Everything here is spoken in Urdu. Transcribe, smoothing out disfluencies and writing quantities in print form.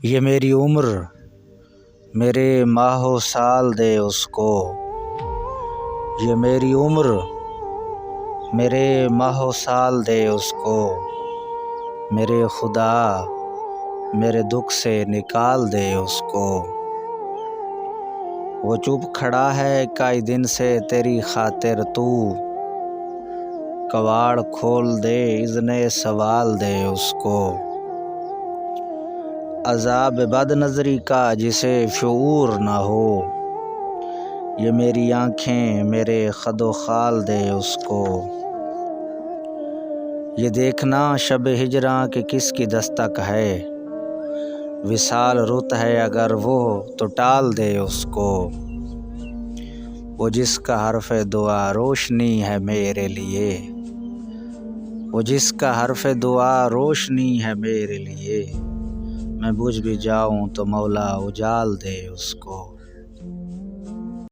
یہ میری عمر میرے ماہ و سال دے اس کو، یہ میری عمر میرے ماہ و سال دے اس کو، میرے خدا میرے دکھ سے نکال دے اس کو۔ وہ چپ کھڑا ہے کئی دن سے تیری خاطر، تو کواڑ کھول دے اذن سوال دے اس کو۔ عذاب بد نظری کا جسے شعور نہ ہو، یہ میری آنکھیں میرے خد و خال دے اس کو۔ یہ دیکھنا شب ہجراں کہ کس کی دستک ہے، وصال رت ہے اگر وہ تو ٹال دے اس کو۔ وہ جس کا حرف دعا روشنی ہے میرے لیے، وہ جس کا حرف دعا روشنی ہے میرے لیے، میں بجھ بھی جاؤں تو مولا اجال دے اس کو۔